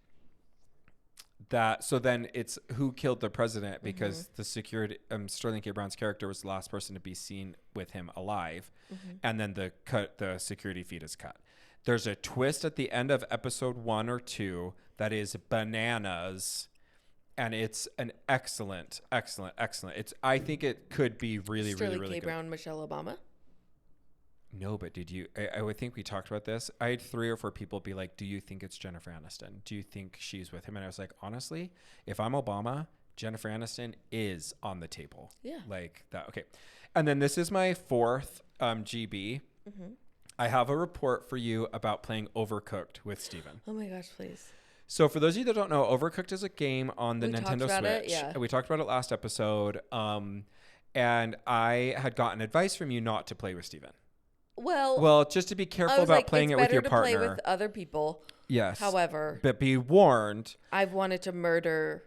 so then it's who killed the president, because the security Sterling K. Brown's character was the last person to be seen with him alive, and then the security feed is cut. There's a twist at the end of episode 1 or 2 that is bananas, and it's an excellent. I think it could be really Sterling really K. good. Brown, Michelle Obama. No, but did you? I would think we talked about this. I had 3 or 4 people be like, "Do you think it's Jennifer Aniston? Do you think she's with him?" And I was like, honestly, if I'm Obama, Jennifer Aniston is on the table. Yeah, like that. Okay, and then this is my 4th GB. I have a report for you about playing Overcooked with Steven. Oh my gosh, please. So for those of you that don't know, Overcooked is a game on the We talked Nintendo about Switch. it, yeah. We talked about it last episode. And I had gotten advice from you not to play with Steven. Well, just to be careful about playing it with your partner. It's better to play with other people. Yes. However, but be warned. I've wanted to murder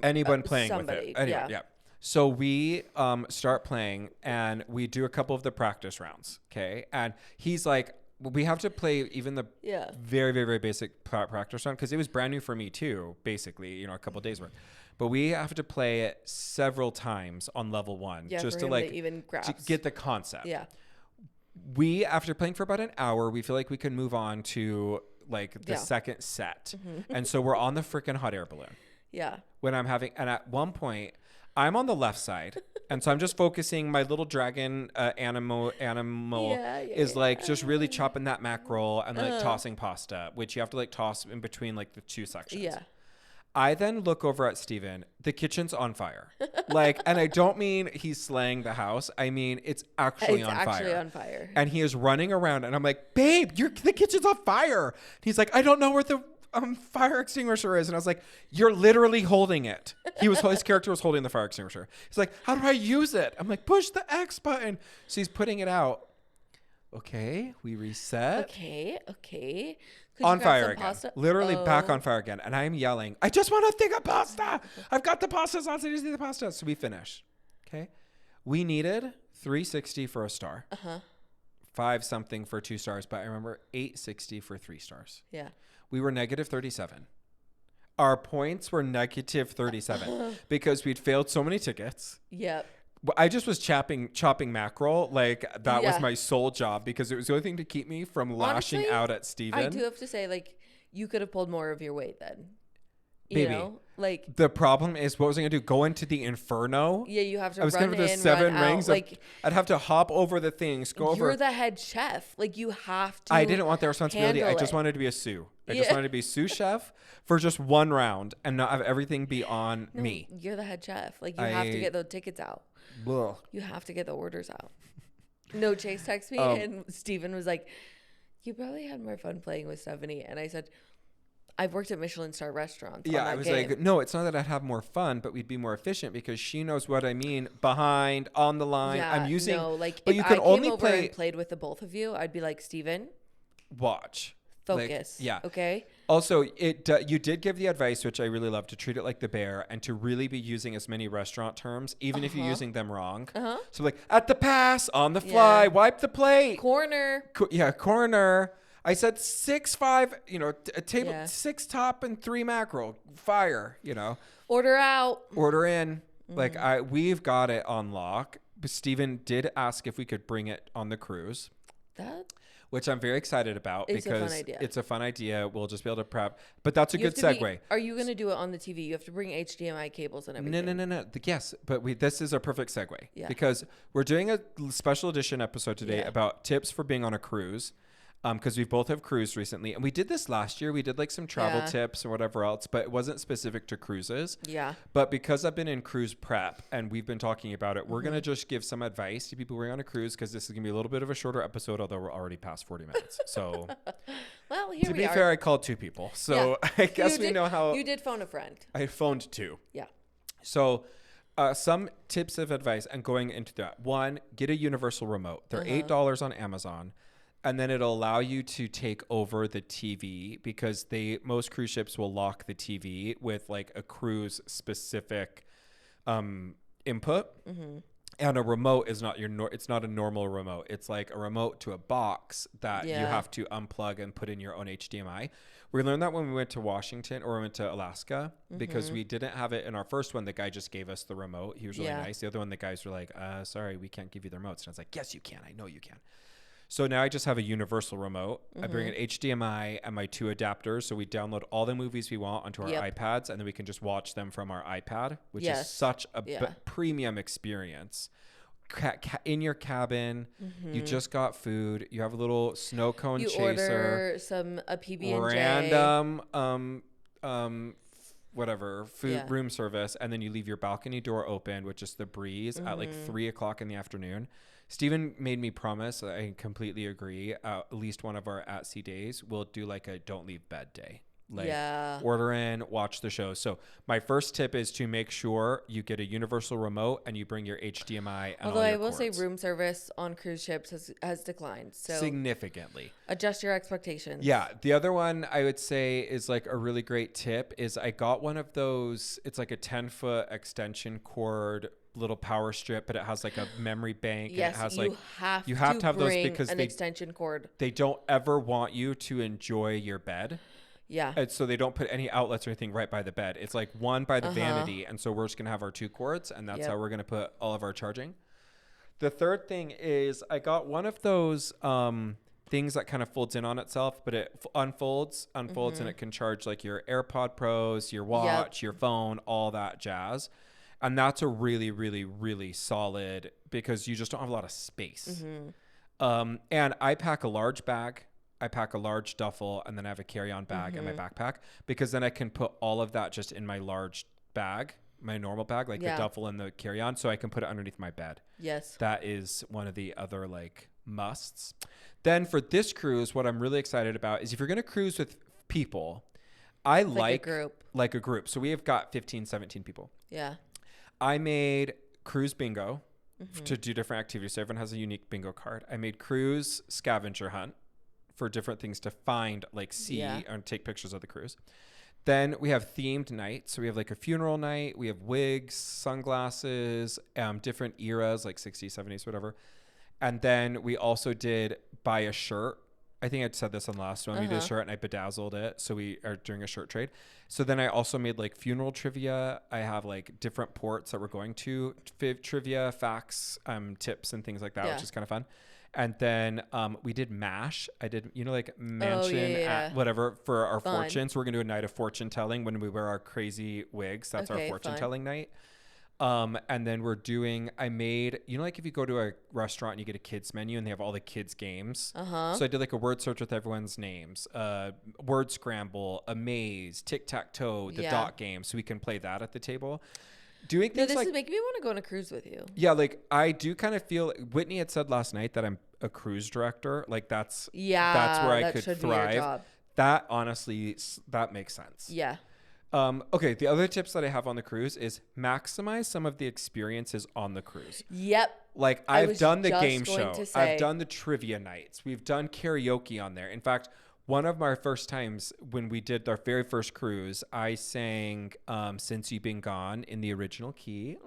anyone playing somebody. with it. Anyway, yeah. So we start playing and we do a couple of the practice rounds. Okay. And he's like, we have to play even the very, very, very basic practice round because it was brand new for me too, basically, a couple of days worth. But we have to play it several times on level 1 just to even to get the concept. Yeah. We, after playing for about an hour, we feel like we can move on to the second set. And so we're on the freaking hot air balloon. Yeah. And at one point, I'm on the left side. And so I'm just focusing, my little dragon animal is just really chopping that mackerel and tossing pasta, which you have to toss in between the two sections. Yeah. I then look over at Steven. The kitchen's on fire. And I don't mean he's slaying the house. I mean, it's actually on fire. And he is running around and I'm like, babe, the kitchen's on fire. He's like, I don't know where the fire extinguisher is. And I was like, you're literally holding it. His character was holding the fire extinguisher. He's like, how do I use it? I'm like, push the X button. So he's putting it out. Okay, we reset. Okay. On fire again. Literally back on fire again. And I'm yelling, I just want a thing of pasta. I've got the pasta sauce. I just need the pasta. So we finish. Okay. We needed 360 for a star. 5 something for 2 stars. But I remember 860 for 3 stars. Yeah. We were negative 37. Our points were negative 37 because we'd failed so many tickets. Yep. I just was chopping mackerel. That was my sole job because it was the only thing to keep me from lashing out at Steven. I do have to say, you could have pulled more of your weight then. Baby, the problem is, what was I going to do? Go into the inferno? Yeah, you have to I was run going to the in, 7 run rings. out. I'd have to hop over the things, go over. You're the head chef. You have to I didn't want the responsibility. I just it. wanted to be a sous. I just wanted to be sous chef for just 1 round and not have everything be on me. You're the head chef. You have to get those tickets out. Ugh. You have to get the orders out. No, Chase texted me and Steven was like, you probably had more fun playing with Stephanie. And I said, I've worked at Michelin star restaurants. Yeah, I was like, no, it's not that I'd have more fun, but we'd be more efficient because she knows what I mean. Behind, on the line. Yeah, I'm using. No, but if you can I only came over play. and played with the both of you, I'd be like, Steven, watch. focus. Yeah. Okay. Also, you did give the advice, which I really love, to treat it like the bear and to really be using as many restaurant terms, even if you're using them wrong. So at the pass, on the fly, wipe the plate. Corner. Corner. I said 6-5, a table 6 top and 3 mackerel. Fire, Order out. Order in. We've got it on lock. But Steven did ask if we could bring it on the cruise. Which I'm very excited about because it's a fun idea. We'll just be able to prep. But that's a good segue. Are you going to do it on the TV? You have to bring HDMI cables and everything. No. Yes, but this is a perfect segue. Yeah. Because we're doing a special edition episode today about tips for being on a cruise. Because we both have cruised recently. And we did this last year. We did some travel tips or whatever else, but it wasn't specific to cruises. Yeah. But because I've been in cruise prep and we've been talking about it, we're going to just give some advice to people who are on a cruise because this is going to be a little bit of a shorter episode, although we're already past 40 minutes. So, well, here to be fair, I called 2 people. So I guess we know how. You did phone a friend. I phoned 2. Yeah. So some tips of advice and going into that. 1, get a universal remote. They're $8 on Amazon. And then it'll allow you to take over the TV because most cruise ships will lock the TV with a cruise specific input. And a remote is not it's not a normal remote. It's like a remote to a box that you have to unplug and put in your own HDMI. We learned that when we went to Washington or we went to Alaska because we didn't have it in our first one. The guy just gave us the remote. He was really nice. The other one, the guys were like, sorry, we can't give you the remotes. And I was like, yes, you can. I know you can. So now I just have a universal remote. I bring an HDMI and my 2 adapters. So we download all the movies we want onto our iPads, and then we can just watch them from our iPad, which is such a premium experience. In your cabin, you just got food. You have a little snow cone chaser. You order a PB&J. Random food room service, and then you leave your balcony door open with just the breeze at 3 o'clock in the afternoon. Steven made me promise, I completely agree, at least one of our at-sea days, we'll do a don't leave bed day. Like order in, watch the show. So my first tip is to make sure you get a universal remote and you bring your HDMI. And although all your I will cords. say room service on cruise ships has declined. So significantly. Adjust your expectations. Yeah. The other one I would say is like a really great tip is I got one of those. It's like a 10-foot extension cord little power strip, but it has like a memory bank. Yes, and it has you have to have those bring because an extension cord. They don't ever want you to enjoy your bed. Yeah. And so they don't put any outlets or anything right by the bed. It's like one by the vanity. And so we're just going to have our 2 cords and that's how we're going to put all of our charging. The third thing is I got one of those things that kind of folds in on itself, but it unfolds and it can charge like your AirPod Pros, your watch, your phone, all that jazz. And that's a really, really, really solid because you just don't have a lot of space. And I pack a large bag. I pack a large duffel and then I have a carry-on bag in my backpack because then I can put all of that just in my large bag, my normal bag, like the duffel and the carry-on. So I can put it underneath my bed. Yes. That is one of the other like musts. Then for this cruise, what I'm really excited about is if you're going to cruise with people, I like a group. So we have got 15, 17 people. Yeah. I made cruise bingo to do different activities. So everyone has a unique bingo card. I made cruise scavenger hunt for different things to find, like see and take pictures of the cruise. Then we have themed nights. So we have like a funeral night. We have wigs, sunglasses, different eras, like 60s, 70s, whatever. And then we also did buy a shirt. I think I said this on the last one. We did a shirt and I bedazzled it. So we are doing a shirt trade. So then I also made like funeral trivia. I have like different ports that we're going to, trivia, facts, tips and things like that, which is kind of fun. And then we did MASH. I did, like mansion at whatever for our fortune. So we're going to do a night of fortune telling when we wear our crazy wigs. That's our fortune telling night. And then I made, like if you go to a restaurant and you get a kids menu and they have all the kids games. So I did like a word search with everyone's names, word scramble, a maze, tic-tac-toe, the dot game. So we can play that at the table. Doing things this is making me want to go on a cruise with you. Yeah, like I do kind of feel Whitney had said last night that I'm a cruise director. Like that's where I could thrive. That honestly, that makes sense. Yeah. Okay. The other tips that I have on the cruise is maximize some of the experiences on the cruise. Yep. Like I've done the game show. I've done the trivia nights. We've done karaoke on there. In fact, one of my first times when we did our very first cruise, I sang Since You've Been Gone in the original key,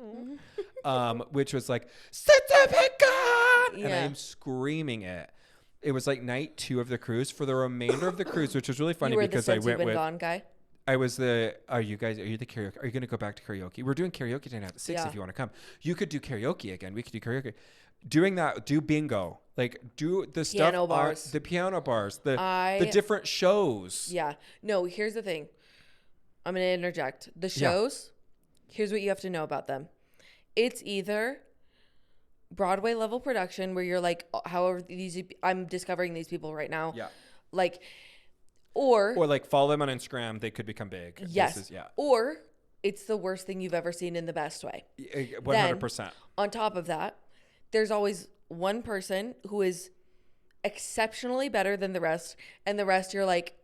which was like, Since I've Been Gone! And I am screaming it. It was like night 2 of the cruise. For the remainder of the cruise, which was really funny because I went with... Gone guy? I was are you the karaoke? Are you going to go back to karaoke? We're doing karaoke tonight at 6 if you want to come. You could do karaoke again. We could do karaoke. Doing that, do bingo. Like do the stuff, the piano bars, the different shows. Yeah. No, here's the thing. I'm going to interject. The shows, here's what you have to know about them. It's either Broadway level production where you're like, however, I'm discovering these people right now. Yeah. Like, or like follow them on Instagram. They could become big. Yes. Or it's the worst thing you've ever seen in the best way. 100%. Then, on top of that, there's always one person who is exceptionally better than the rest. And the rest, you're like,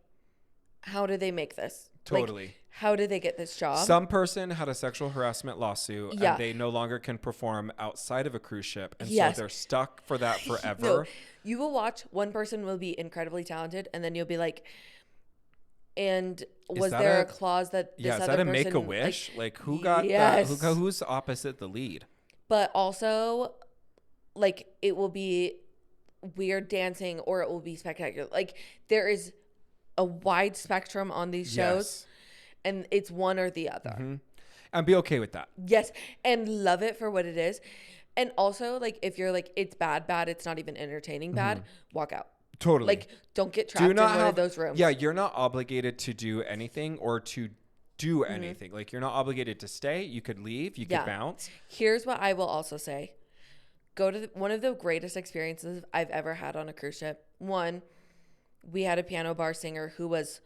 how did they make this? Totally. Like, how did they get this job? Some person had a sexual harassment lawsuit and they no longer can perform outside of a cruise ship. And so they're stuck for that forever. No, you will watch. One person will be incredibly talented. And then you'll be like, and was there a clause that this other person... Yeah, is that a Make-A-Wish? Like who got that? Who's opposite the lead? But also... like it will be weird dancing or it will be spectacular. Like there is a wide spectrum on these shows and it's one or the other. And be okay with that. Yes. And love it for what it is. And also like, if you're like, it's bad, it's not even entertaining bad, walk out. Totally. Like don't get trapped in one of those rooms. Yeah. You're not obligated to do anything or to do anything. Like you're not obligated to stay. You could leave. You could bounce. Here's what I will also say. Go to one of the greatest experiences I've ever had on a cruise ship. One, we had a piano bar singer who was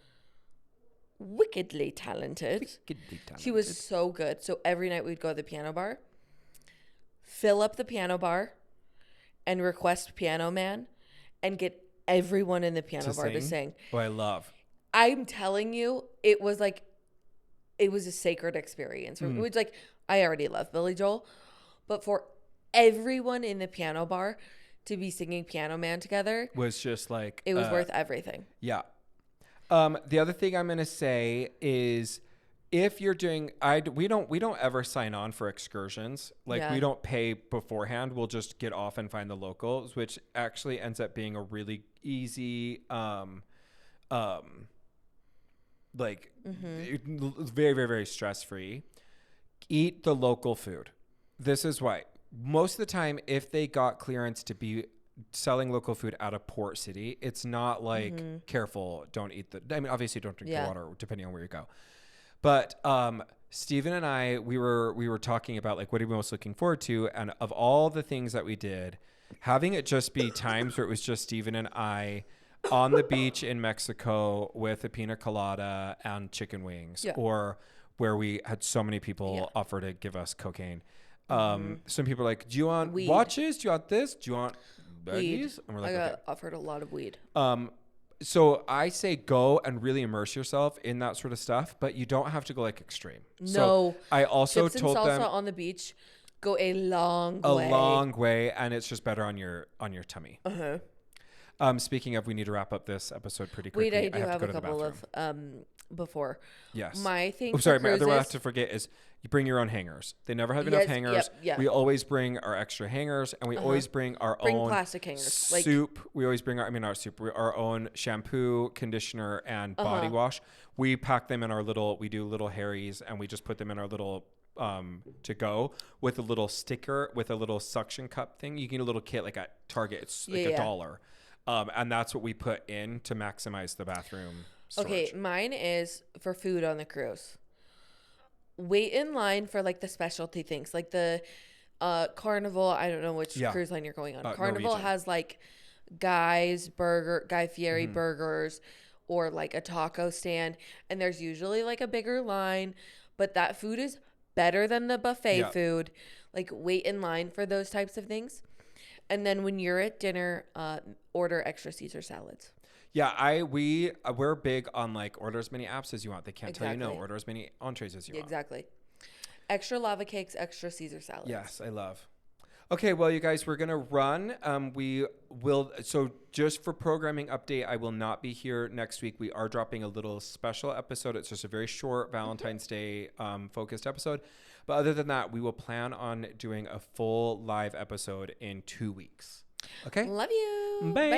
wickedly talented. She was so good. So every night we'd go to the piano bar, fill up the piano bar, and request Piano Man, and get everyone in the piano bar to sing. Oh, I love. I'm telling you, it was a sacred experience. It was like, I already love Billy Joel, but for everyone in the piano bar to be singing Piano Man together was just like, it was worth everything. Yeah. The other thing I'm going to say is, if you're doing, we don't ever sign on for excursions. Like, we don't pay beforehand. We'll just get off and find the locals, which actually ends up being a really easy, very, very, very stress-free. Eat the local food. This is why. Most of the time, if they got clearance to be selling local food out of Port City, it's not like, careful, don't eat obviously don't drink the water, depending on where you go. But Steven and I, we were talking about like, what are we most looking forward to? And of all the things that we did, having it just be times where it was just Steven and I on the beach in Mexico with a pina colada and chicken wings, or where we had so many people offer to give us cocaine. Some people are like, do you want weed? Watches? Do you want this? Do you want baggies? And we're like, I got offered a lot of weed. So I say go and really immerse yourself in that sort of stuff, but you don't have to go like extreme. No. So I also Chips told and salsa them on the beach go a long way, and it's just better on your tummy. Speaking of, we need to wrap up this episode pretty quickly. Wait, I do have a couple of before. Yes. My thing. Sorry, my other one I have to forget is you bring your own hangers. They never have enough hangers. We always bring our extra hangers, and we always bring our own plastic hangers. Soup. We always bring our own shampoo, conditioner, and body wash. We pack them in our little. We do little Harry's, and we just put them in our little to go with a little sticker with a little suction cup thing. You can get a little kit like at Target. It's like $1. And that's what we put in to maximize the bathroom storage. Okay, mine is for food on the cruise. Wait in line for like the specialty things, like the Carnival. I don't know which cruise line you're going on. Carnival Norwegian. has like Guy Fieri burgers, or like a taco stand, and there's usually like a bigger line, but that food is better than the buffet food. Like, wait in line for those types of things. And then when you're at dinner, order extra Caesar salads. Yeah, we're big on like order as many apps as you want. They can't tell you no. Order as many entrees as you want. Exactly. Extra lava cakes, extra Caesar salads. Yes, I love. Okay, well, you guys, we're gonna run. We will. So just for programming update, I will not be here next week. We are dropping a little special episode. It's just a very short Valentine's Day focused episode. But other than that, we will plan on doing a full live episode in 2 weeks. Okay. Love you. Bye.